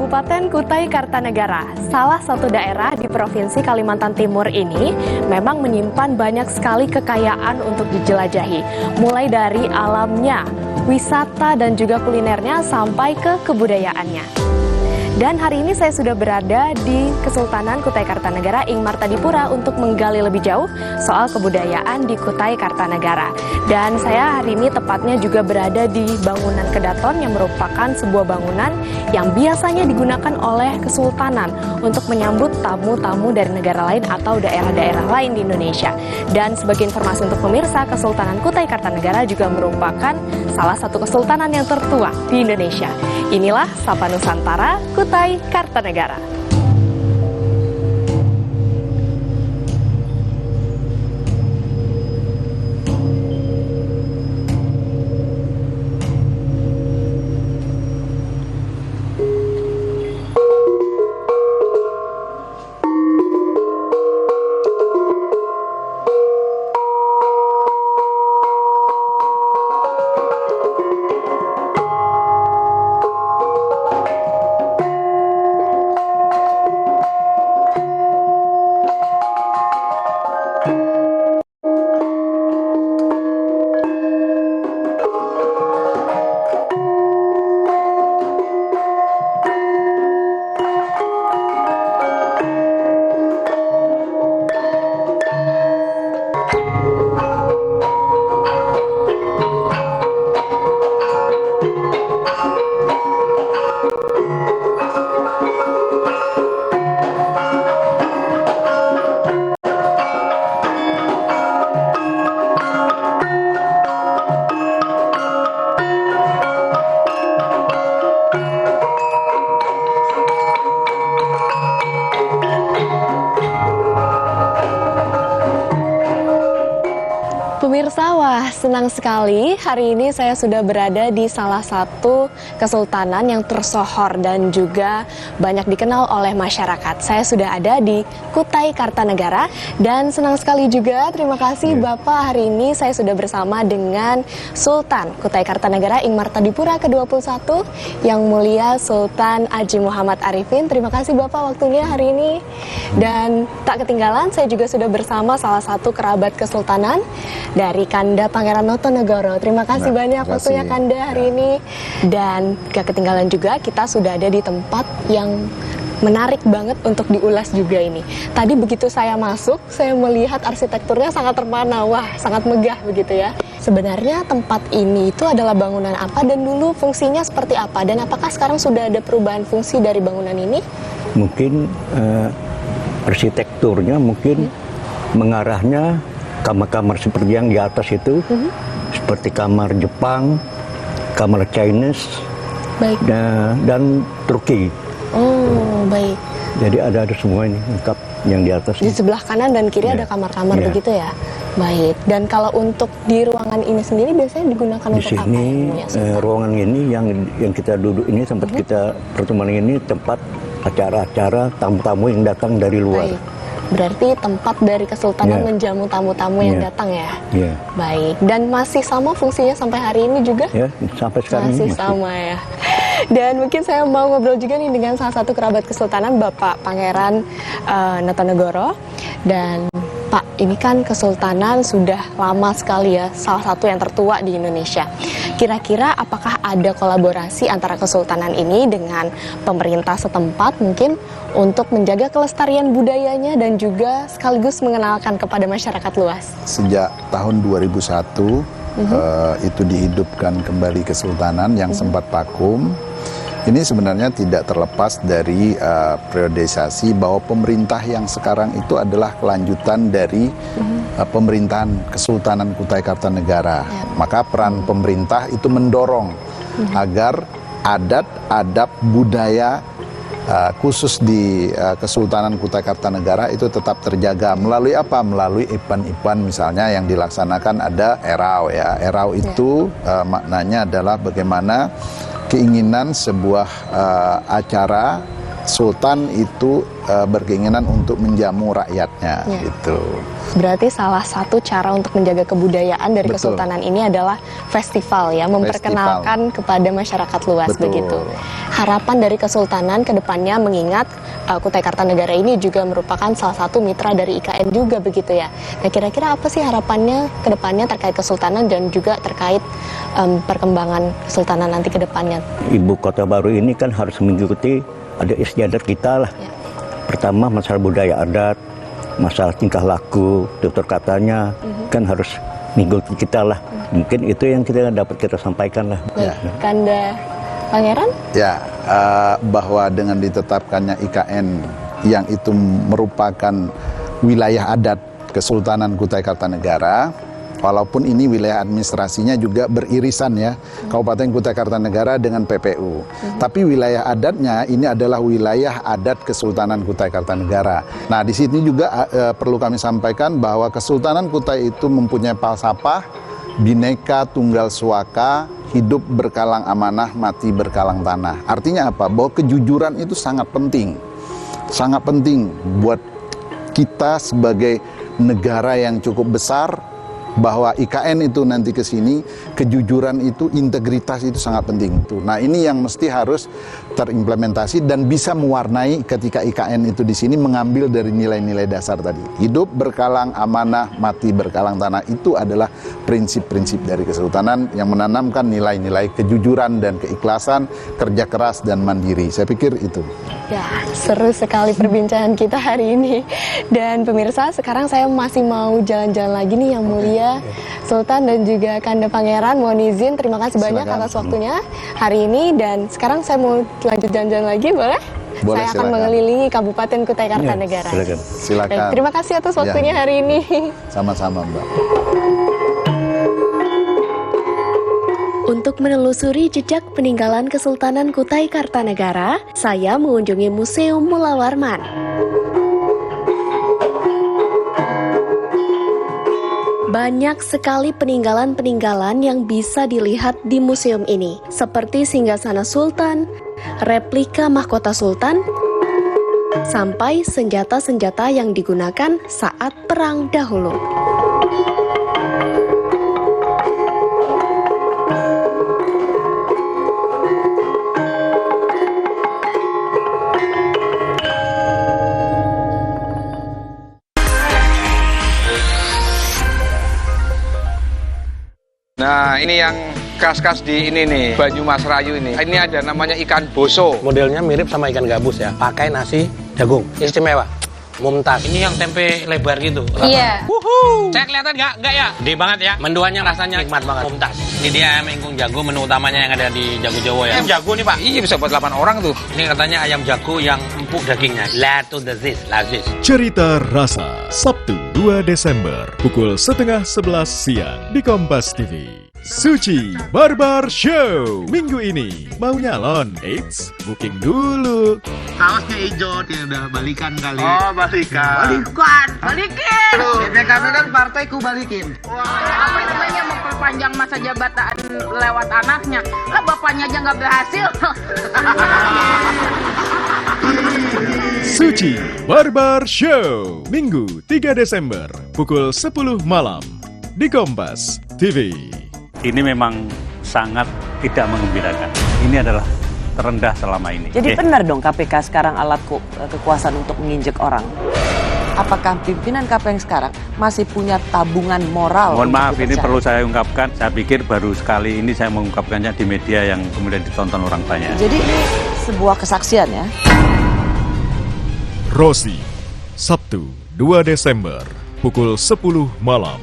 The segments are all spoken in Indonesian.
Kabupaten Kutai Kartanegara, salah satu daerah di Provinsi Kalimantan Timur ini memang menyimpan banyak sekali kekayaan untuk dijelajahi. Mulai dari alamnya, wisata dan juga kulinernya sampai ke kebudayaannya. Dan hari ini saya sudah berada di Kesultanan Kutai Kartanegara Ing Martadipura untuk menggali lebih jauh soal kebudayaan di Kutai Kartanegara. Dan saya hari ini tepatnya juga berada di bangunan Kedaton yang merupakan sebuah bangunan yang biasanya digunakan oleh Kesultanan untuk menyambut tamu-tamu dari negara lain atau daerah-daerah lain di Indonesia. Dan sebagai informasi untuk pemirsa, Kesultanan Kutai Kartanegara juga merupakan salah satu kesultanan yang tertua di Indonesia. Inilah Sapa Nusantara Kutai Kartanegara. Pemirsa, wah senang sekali hari ini saya sudah berada di salah satu kesultanan yang tersohor dan juga banyak dikenal oleh masyarakat. Saya sudah ada di Kutai Kartanegara dan senang sekali juga, terima kasih Bapak, hari ini saya sudah bersama dengan Sultan Kutai Kartanegara Ing Martadipura ke-21 yang mulia Sultan Haji Muhammad Arifin. Terima kasih Bapak waktunya hari ini. Dan tak ketinggalan saya juga sudah bersama salah satu kerabat kesultanan dari Kanda Pangeran Notonegoro. Terima kasih banyak waktunya Kanda hari ini. Dan gak ketinggalan juga kita sudah ada di tempat yang menarik banget untuk diulas juga ini. Tadi begitu saya masuk, saya melihat arsitekturnya sangat terpana, wah sangat megah begitu ya. Sebenarnya tempat ini itu adalah bangunan apa dan dulu fungsinya seperti apa? Dan apakah sekarang sudah ada perubahan fungsi dari bangunan ini? Mungkin arsitekturnya mungkin mengarahnya kamar-kamar seperti yang di atas itu, seperti kamar Jepang, kamar Chinese, baik. Dan Turki. Oh, baik. Jadi ada semua ini lengkap yang di atas. Di sebelah kanan dan kiri ada kamar-kamar begitu ya? Baik. Dan kalau untuk di ruangan ini sendiri biasanya digunakan di untuk sini, apa? Ruangan ini yang kita duduk ini tempat kita pertemuan ini tempat acara-acara tamu-tamu yang datang dari luar. Baik. Berarti tempat dari kesultanan menjamu tamu-tamu yang datang ya? Baik. Dan masih sama fungsinya sampai hari ini juga? Ya, sampai sekarang masih sama ya. Dan mungkin saya mau ngobrol juga nih dengan salah satu kerabat kesultanan, Bapak Pangeran Notonegoro. Dan Pak, ini kan kesultanan sudah lama sekali ya, salah satu yang tertua di Indonesia. Kira-kira apakah ada kolaborasi antara kesultanan ini dengan pemerintah setempat mungkin untuk menjaga kelestarian budayanya dan juga sekaligus mengenalkan kepada masyarakat luas? Sejak tahun 2001 itu dihidupkan kembali kesultanan yang sempat vakum. Ini sebenarnya tidak terlepas dari periodisasi bahwa pemerintah yang sekarang itu adalah kelanjutan dari pemerintahan Kesultanan Kutai Kartanegara. Maka peran pemerintah itu mendorong agar adat, adab, budaya khusus di Kesultanan Kutai Kartanegara itu tetap terjaga. Melalui apa? Melalui ipan-ipan misalnya yang dilaksanakan ada erau ya. Erau itu maknanya adalah bagaimana keinginan sebuah acara sultan itu berkeinginan untuk menjamu rakyatnya, Ya. gitu. Berarti salah satu cara untuk menjaga kebudayaan dari Betul. kesultanan ini adalah festival ya, memperkenalkan kepada masyarakat luas. Betul. Begitu. Harapan dari kesultanan ke depannya mengingat Kutai Kartanegara ini juga merupakan salah satu mitra dari IKN juga begitu ya. Nah, kira-kira apa sih harapannya ke depannya terkait kesultanan dan juga terkait perkembangan kesultanan nanti ke depannya? Ibu kota baru ini kan harus mengikuti ada istiadat kita lah. Ya. Pertama masalah budaya adat, masalah tingkah laku, tutur katanya kan harus mengikuti kita lah. Mungkin itu yang dapat kita sampaikan lah. Baik, Kanda Pangeran? Ya, bahwa dengan ditetapkannya IKN yang itu merupakan wilayah adat Kesultanan Kutai Kartanegara, walaupun ini wilayah administrasinya juga beririsan ya, Kabupaten Kutai Kartanegara dengan PPU. Tapi wilayah adatnya ini adalah wilayah adat Kesultanan Kutai Kartanegara. Nah, di sini juga perlu kami sampaikan bahwa Kesultanan Kutai itu mempunyai falsafah Bhinneka Tunggal Swaka, hidup berkalang amanah, mati berkalang tanah. Artinya apa? Bahwa kejujuran itu sangat penting. Sangat penting buat kita sebagai negara yang cukup besar, bahwa IKN itu nanti ke sini, kejujuran itu, integritas itu sangat penting. Nah, ini yang mesti harus terimplementasi dan bisa mewarnai ketika IKN itu di sini mengambil dari nilai-nilai dasar tadi. Hidup berkalang amanah, mati berkalang tanah, itu adalah prinsip-prinsip dari kesultanan yang menanamkan nilai-nilai kejujuran dan keikhlasan, kerja keras dan mandiri. Saya pikir itu. Ya, seru sekali perbincangan kita hari ini. Dan pemirsa, sekarang saya masih mau jalan-jalan lagi nih yang mulia Sultan dan juga Kanda Pangeran. Mohon izin, terima kasih banyak Silakan. atas waktunya hari ini. Dan sekarang saya mau lanjut jalan-jalan lagi, boleh? Boleh, Saya akan silakan. mengelilingi Kabupaten Kutai Kartanegara. Silakan. Silakan. Baik, terima kasih atas waktunya Ya. hari ini. Sama-sama, Mbak. Untuk menelusuri jejak peninggalan Kesultanan Kutai Kartanegara, saya mengunjungi Museum Mula Warman. Banyak sekali peninggalan-peninggalan yang bisa dilihat di museum ini, seperti singgasana Sultan, replika mahkota Sultan, sampai senjata-senjata yang digunakan saat perang dahulu. Nah, ini yang khas-khas di ini nih, Banyumas Rayu ini. Ini ada namanya ikan boso. Modelnya mirip sama ikan gabus ya, pakai nasi jagung. Istimewa, mumtaz. Ini yang tempe lebar gitu. Iya. Wuhu. Saya kelihatan nggak ya? Gede banget ya. Menduannya rasanya nikmat banget. Mumtaz. Ini dia ayam ingkung jago, menu utamanya yang ada di Jago Jawa ya. Ayam jago nih Pak. Iya, bisa buat 8 orang tuh. Ini katanya ayam jago yang empuk dagingnya. Lazis. Cerita Rasa, Sabtu 2 Desember, pukul 10:30 siang di Kompas TV. Suci Barbar Show, minggu ini. Mau nyalon? Eits, booking dulu. Kaosnya hijau, dia udah balikan kali. Oh, balikan. Balikin! BPKB kan partaiku balikin. Apa namanya memperpanjang masa jabatan lewat anaknya? Lah bapaknya aja nggak berhasil. Suci Barbar Show, Minggu 3 Desember, pukul 10 malam di Kompas TV. Ini memang sangat tidak menggembirakan. Ini adalah terendah selama ini. Jadi benar dong KPK sekarang alat kekuasaan untuk menginjek orang. Apakah pimpinan KPK sekarang masih punya tabungan moral? Mohon untuk maaf, ini dipercaya? perlu saya ungkapkan. Saya pikir baru sekali ini saya mengungkapkannya di media yang kemudian ditonton orang banyak. Jadi ini sebuah kesaksian ya. Rosi, Sabtu 2 Desember, pukul 10 malam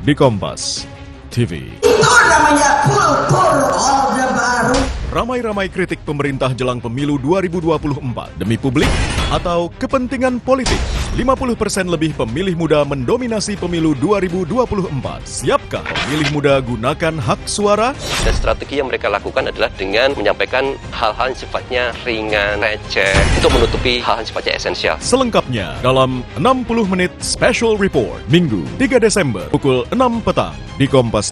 di Kompas TV. Itu namanya kultur Orde Baru. Ramai-ramai kritik pemerintah jelang pemilu 2024 demi publik atau kepentingan politik. 50% lebih pemilih muda mendominasi pemilu 2024. Siapkah pemilih muda gunakan hak suara? Dan strategi yang mereka lakukan adalah dengan menyampaikan hal-hal yang sifatnya ringan, receh, untuk menutupi hal-hal yang sifatnya esensial. Selengkapnya dalam 60 menit special report, Minggu 3 Desember, pukul 6 petang di Kompas.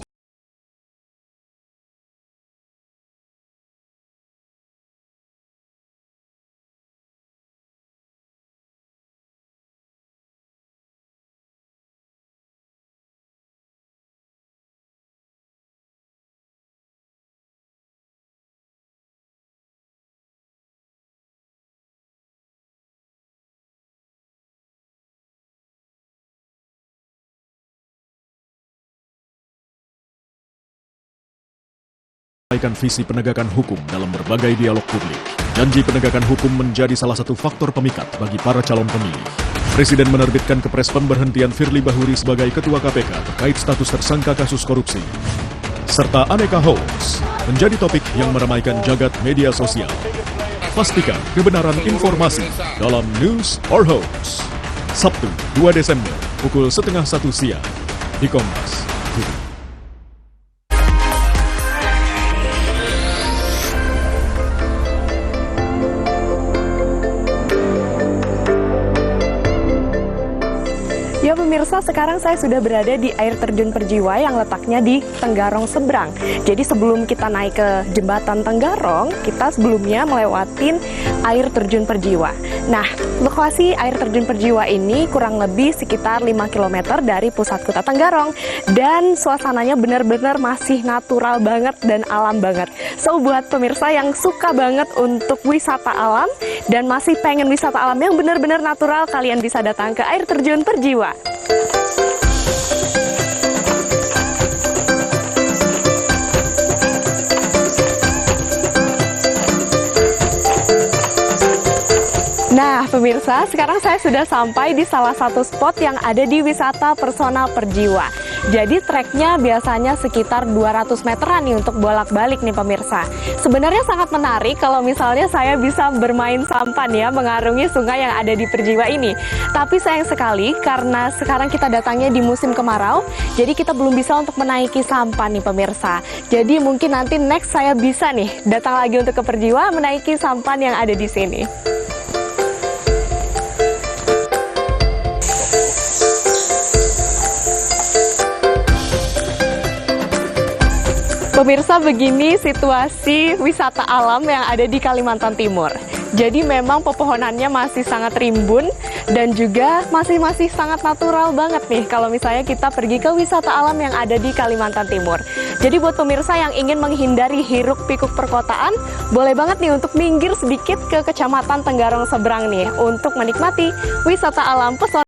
menyampaikan visi penegakan hukum dalam berbagai dialog publik. Janji penegakan hukum menjadi salah satu faktor pemikat bagi para calon pemilih. Presiden menerbitkan Kepres pemberhentian Firly Bahuri sebagai Ketua KPK terkait status tersangka kasus korupsi. Serta aneka hoax menjadi topik yang meramaikan jagat media sosial. Pastikan kebenaran informasi dalam News or Hoax. Sabtu 2 Desember pukul 12:30 siang di Kompas TV. Ya pemirsa, sekarang saya sudah berada di air terjun Perjiwa yang letaknya di Tenggarong seberang. Jadi sebelum kita naik ke jembatan Tenggarong, kita sebelumnya melewatin air terjun Perjiwa. Nah, lokasi air terjun Perjiwa ini kurang lebih sekitar 5 km dari pusat kota Tenggarong. Dan suasananya benar-benar masih natural banget dan alam banget. So, buat pemirsa yang suka banget untuk wisata alam dan masih pengen wisata alam yang benar-benar natural, kalian bisa datang ke air terjun Perjiwa. Nah pemirsa, sekarang saya sudah sampai di salah satu spot yang ada di wisata Persona Perjiwa. Jadi treknya biasanya sekitar 200 meteran nih untuk bolak-balik nih pemirsa. Sebenarnya sangat menarik kalau misalnya saya bisa bermain sampan ya, mengarungi sungai yang ada di Perjiwa ini. Tapi sayang sekali karena sekarang kita datangnya di musim kemarau, jadi kita belum bisa untuk menaiki sampan nih pemirsa. Jadi mungkin nanti next saya bisa nih datang lagi untuk ke Perjiwa menaiki sampan yang ada di sini. Pemirsa, begini situasi wisata alam yang ada di Kalimantan Timur. Jadi memang pepohonannya masih sangat rimbun dan juga masih sangat natural banget nih kalau misalnya kita pergi ke wisata alam yang ada di Kalimantan Timur. Jadi buat pemirsa yang ingin menghindari hiruk-pikuk perkotaan, boleh banget nih untuk minggir sedikit ke Kecamatan Tenggarong seberang nih untuk menikmati wisata alam pesona.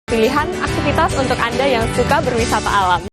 Pilihan aktivitas untuk Anda yang suka berwisata alam.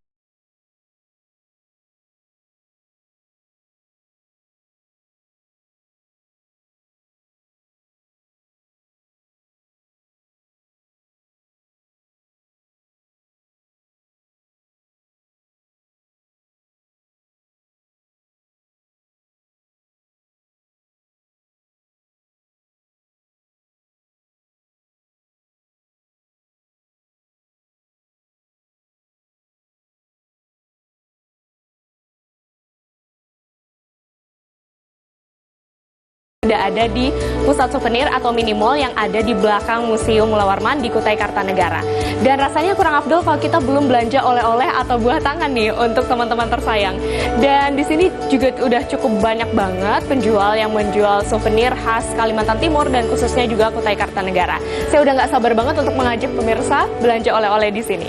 Sudah ada di pusat souvenir atau mini mall yang ada di belakang Museum Mula Warman di Kutai Kartanegara. Dan rasanya kurang afdol kalau kita belum belanja oleh-oleh atau buah tangan nih untuk teman-teman tersayang. Dan di sini juga udah cukup banyak banget penjual yang menjual souvenir khas Kalimantan Timur dan khususnya juga Kutai Kartanegara. Saya udah nggak sabar banget untuk mengajak pemirsa belanja oleh-oleh di sini.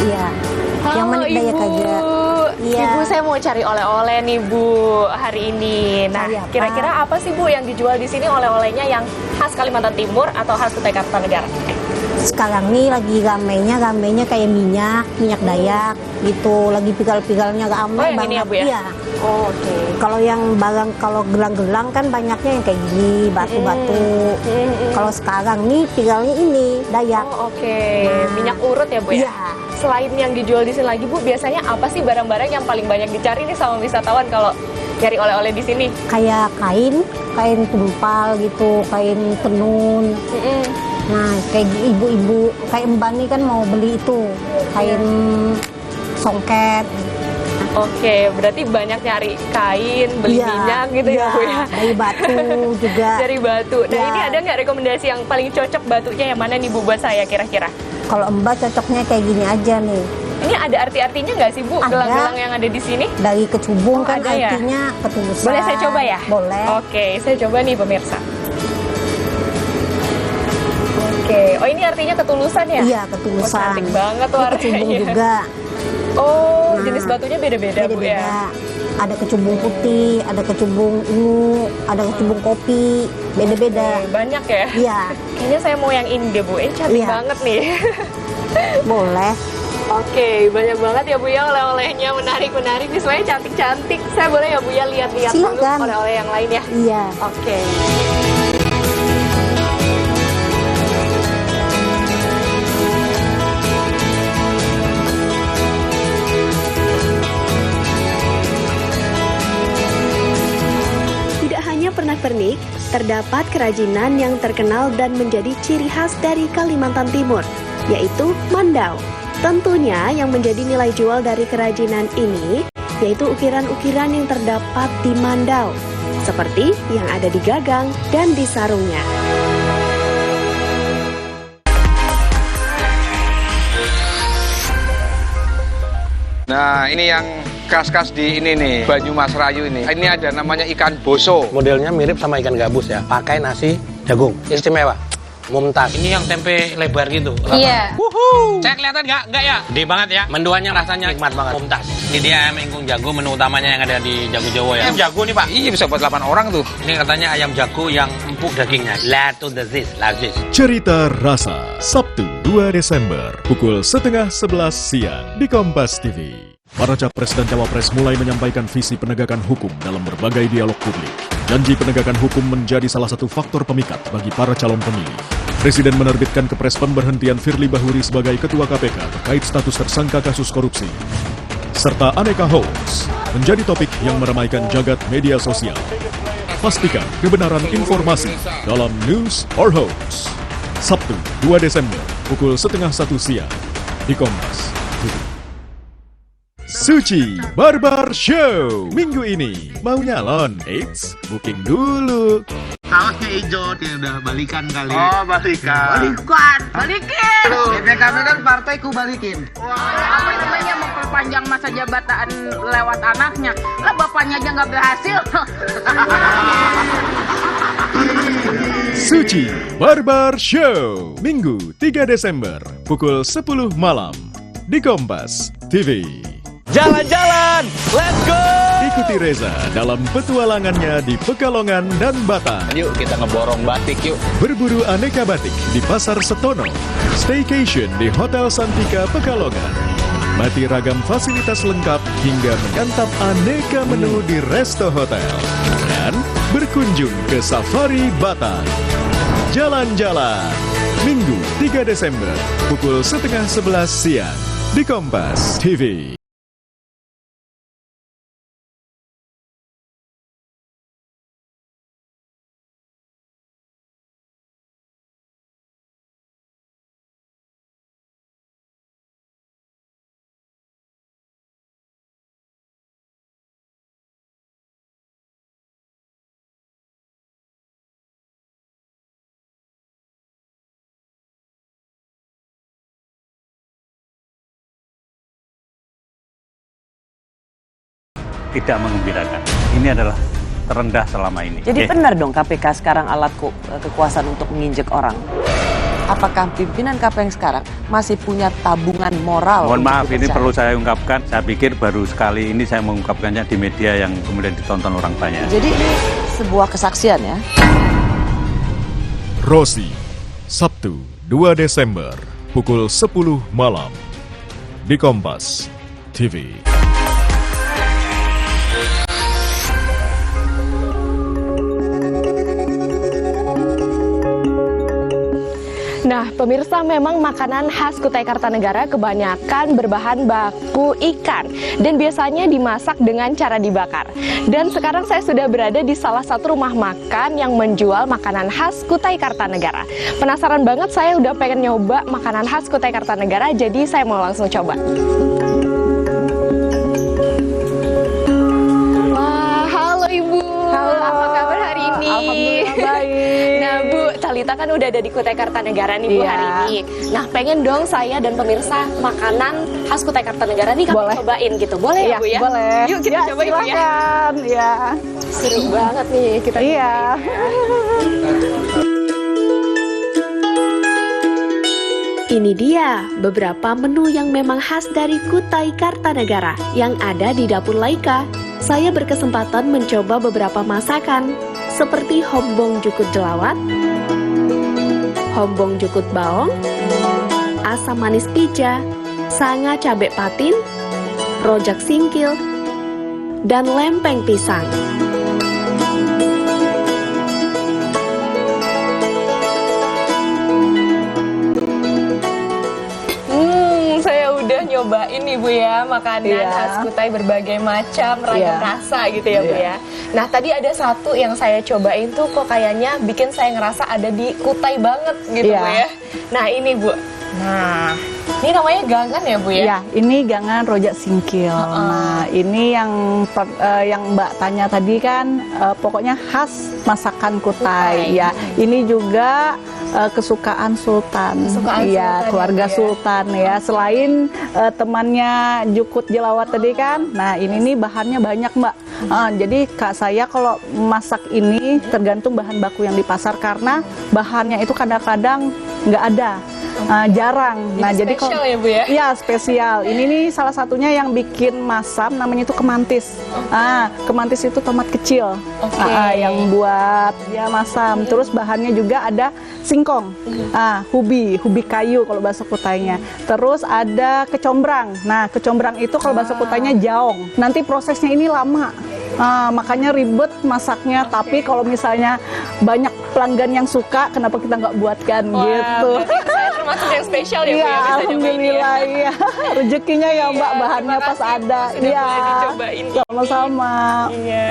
Iya, yang Halo menik daya Ibu. kagak. Iya. Ibu, saya mau cari oleh-oleh nih Bu hari ini. Nah, kira-kira apa sih Bu yang dijual di sini oleh-olehnya yang khas Kalimantan Timur atau khas Kutai Kartanegara? Sekarang nih lagi ramenya kayak minyak Dayak gitu, lagi pigal-pigalnya ramai yang ini ya, Bu ya? Iya. Oh, oke. Kalau yang barang, kalau gelang-gelang kan banyaknya yang kayak gini, batu-batu. Kalau sekarang nih pigalnya ini Dayak. Oh, oke. Minyak urut ya Bu ya? Iya. Selain yang dijual di sini lagi Bu, biasanya apa sih barang-barang yang paling banyak dicari nih sama wisatawan kalau cari oleh-oleh di sini? Kayak kain tumpal gitu, kain tenun. Nah, kayak ibu-ibu, kayak Mbak nih kan mau beli itu, kain songket. Oke, berarti banyak nyari kain, beli minyak gitu ya Bu ya? Dari batu juga. Dari batu. Nah, ini ada nggak rekomendasi yang paling cocok batunya yang mana nih Bu buat saya kira-kira? Kalau Mbak cocoknya kayak gini aja nih. Ini ada arti-artinya nggak sih Bu, gelang-gelang yang ada di sini? Dari kecubung kan ya? artinya ketulusan. Boleh saya coba ya? Boleh. Oke, saya coba nih pemirsa. Oke, oh ini artinya ketulusan ya? Iya, ketulusan. Oh, cantik banget warnanya. Kecubung juga. Oh, jenis batunya beda-beda Bu ya? Ada kecubung putih, ada kecubung ungu, ada kecubung kopi, beda-beda. Banyak ya? Iya. Kayaknya saya mau yang ini deh Bu, ini cantik banget nih. Boleh. Oke, banyak banget ya Bu ya oleh-olehnya, menarik-menarik. Nih semuanya cantik-cantik. Saya boleh ya Bu ya lihat-lihat dulu oleh-oleh yang lain ya? Iya. Oke. Pernak-pernik, terdapat kerajinan yang terkenal dan menjadi ciri khas dari Kalimantan Timur, yaitu mandau. Tentunya yang menjadi nilai jual dari kerajinan ini, yaitu ukiran-ukiran yang terdapat di mandau, seperti yang ada di gagang dan di sarungnya. Nah, ini yang khas-khas di ini nih, Banyumas Rayu ini. Ini ada namanya ikan boso. Modelnya mirip sama ikan gabus ya. Pakai nasi jagung. Istimewa. Mumtaz. Ini yang tempe lebar gitu. Iya. Saya kelihatan nggak? Nggak ya? Gede banget ya. Menduannya rasanya nikmat banget. Mumtaz. Ini dia ayam ingkung jago, menu utamanya yang ada di Jago Jawa ya. Ayam jago nih Pak. Iya, bisa buat 8 orang tuh. Ini katanya ayam jago yang empuk dagingnya. Latu dezis, lazis. Cerita Rasa, Sabtu 2 Desember, pukul 10:30 siang di Kompas TV. Para capres dan cawapres mulai menyampaikan visi penegakan hukum dalam berbagai dialog publik. Janji penegakan hukum menjadi salah satu faktor pemikat bagi para calon pemilih. Presiden menerbitkan kepres pemberhentian Firly Bahuri sebagai Ketua KPK terkait status tersangka kasus korupsi. Serta aneka hoax menjadi topik yang meramaikan jagat media sosial. Pastikan kebenaran informasi dalam News or Hoax. Sabtu 2 Desember pukul 12:30 siang di Kompas TV. Suci Barbar Show minggu ini mau nyalon, eits booking dulu. Kaosnya hijau, dia udah balikan kali. Oh, balikin. BPKB kan partaiku balikin. Apa namanya memperpanjang masa jabatan lewat anaknya? Lah bapaknya aja nggak berhasil. Suci Barbar Show Minggu 3 Desember pukul 10 malam di Kompas TV. Jalan-jalan, let's go! Ikuti Reza dalam petualangannya di Pekalongan dan Batam. Yuk kita ngeborong batik yuk. Berburu aneka batik di Pasar Setono. Staycation di Hotel Santika Pekalongan. Mati ragam fasilitas lengkap hingga menyantap aneka menu di Resto Hotel. Dan berkunjung ke Safari Batam. Jalan-jalan Minggu 3 Desember pukul 10:30 siang di Kompas TV. Tidak mengembirakan. Ini adalah terendah selama ini. Jadi benar dong KPK sekarang alat kekuasaan untuk menginjek orang. Apakah pimpinan KPN sekarang masih punya tabungan moral? Mohon untuk maaf, ini dipercaya? perlu saya ungkapkan. Saya pikir baru sekali ini saya mengungkapkannya di media yang kemudian ditonton orang banyak. Jadi ini sebuah kesaksian ya. Rosi, Sabtu 2 Desember, pukul 10 malam, di Kompas TV. Nah, pemirsa, memang makanan khas Kutai Kartanegara kebanyakan berbahan baku ikan dan biasanya dimasak dengan cara dibakar. Dan sekarang saya sudah berada di salah satu rumah makan yang menjual makanan khas Kutai Kartanegara. Penasaran banget, saya udah pengen nyoba makanan khas Kutai Kartanegara, jadi saya mau langsung coba. Wah, halo Ibu. Halo. Apa kabar hari ini? Alhamdulillah baik. Nah, Bu, Talita kan udah ada di Kutai Kartanegara nih Bu Iya. hari ini. Nah, pengen dong saya dan pemirsa makanan khas Kutai Kartanegara nih kami cobain gitu. Boleh ya, Iya, Bu ya? boleh. Yuk kita Ya, coba Ibu ya. silakan. Ya. Seru banget nih kita Iya. Ini dia beberapa menu yang memang khas dari Kutai Kartanegara yang ada di dapur Laika. Saya berkesempatan mencoba beberapa masakan seperti hombong jukut jelawat, hombong jukut baong, asam manis pija, sanga cabe patin, rojak singkil, dan lempeng pisang. Saya udah nyobain nih Bu ya, makanan Iya. khas Kutai berbagai macam ragam Iya. rasa gitu ya Bu Iya. ya. Nah, tadi ada satu yang saya cobain tuh kok kayaknya bikin saya ngerasa ada di Kutai banget gitu Iya. Bu ya. Nah, ini Bu. Nah, ini namanya gangan ya Bu ya? Ya, ini gangan rojak singkil. Nah, ini yang Mbak tanya tadi kan pokoknya khas masakan Kutai. Ya, ini juga kesukaan Sultan. Kesukaan Iya, Sultan keluarga ya, Bu ya. Sultan ya. Selain temannya jukut jelawat tadi kan. Nah, ini nih bahannya banyak, Mbak. Jadi Kak saya kalau masak ini tergantung bahan baku yang di pasar karena bahannya itu kadang-kadang nggak ada. Jarang. Nah, jadi spesial ya, Bu ya? Iya, spesial. Ini nih salah satunya yang bikin masam namanya itu kemantis. Kemantis itu tomat kecil. Yang buat ya masam. Terus bahannya juga ada singkong. Hubi kayu kalau bahasa Kutainya. Terus ada kecombrang. Nah, kecombrang itu kalau bahasa Kutainya jaong. Nanti prosesnya ini lama. Makanya ribet masaknya. Tapi kalau misalnya banyak pelanggan yang suka, kenapa kita nggak buatkan gitu? berarti saya termasuk yang spesial ya Bu Iya, ya, bisa nyobain ini alhamdulillah iya. Rezekinya ya Mbak, bahannya pas ada. sudah Iya. boleh dicobain ini. Sama-sama. Iya.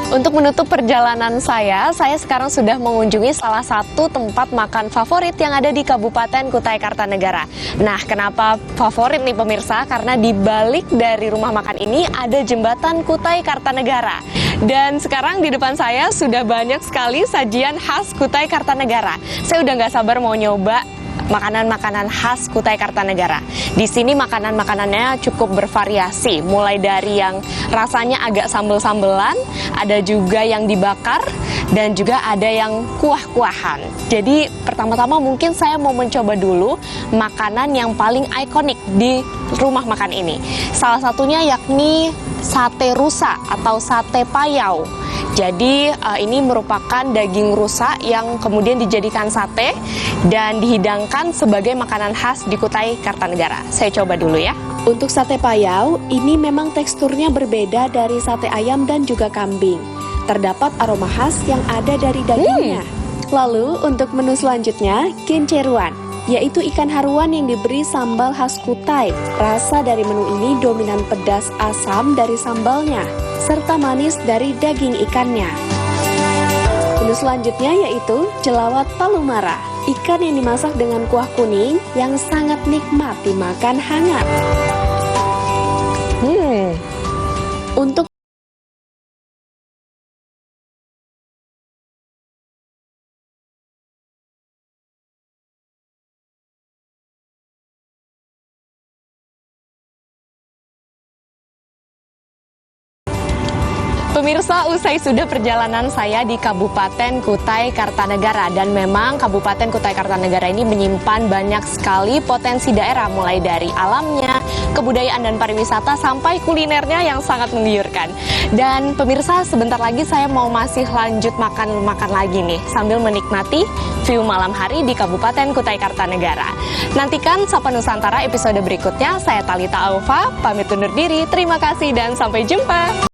Untuk menutup perjalanan saya sekarang sudah mengunjungi salah satu tempat makan favorit yang ada di Kabupaten Kutai Kartanegara. Nah, kenapa favorit nih pemirsa? Karena di balik dari rumah makan ini ada jembatan Kutai Kartanegara. Dan sekarang di depan saya sudah banyak sekali sajian khas Kutai Kartanegara. Saya udah nggak sabar mau nyoba makanan-makanan khas Kutai Kartanegara. Di sini makanan-makanannya cukup bervariasi, mulai dari yang rasanya agak sambel-sambelan, ada juga yang dibakar, dan juga ada yang kuah-kuahan. Jadi pertama-tama mungkin saya mau mencoba dulu makanan yang paling ikonik di rumah makan ini. Salah satunya yakni sate rusa atau sate payau. Jadi ini merupakan daging rusa yang kemudian dijadikan sate dan dihidangkan sebagai makanan khas di Kutai Kartanegara. Saya coba dulu ya. Untuk sate payau, ini memang teksturnya berbeda dari sate ayam dan juga kambing. Terdapat aroma khas yang ada dari dagingnya. Lalu untuk menu selanjutnya, kenceruan, yaitu ikan haruan yang diberi sambal khas Kutai. Rasa dari menu ini dominan pedas asam dari sambalnya, serta manis dari daging ikannya. Menu selanjutnya yaitu jelawat palumara, ikan yang dimasak dengan kuah kuning yang sangat nikmat dimakan hangat. Untuk Pemirsa, usai sudah perjalanan saya di Kabupaten Kutai Kartanegara, dan memang Kabupaten Kutai Kartanegara ini menyimpan banyak sekali potensi daerah, mulai dari alamnya, kebudayaan dan pariwisata sampai kulinernya yang sangat menggiurkan. Dan pemirsa, sebentar lagi saya mau masih lanjut makan lagi nih sambil menikmati view malam hari di Kabupaten Kutai Kartanegara. Nantikan Sapa Nusantara episode berikutnya. Saya Talita Aufa, pamit undur diri. Terima kasih dan sampai jumpa.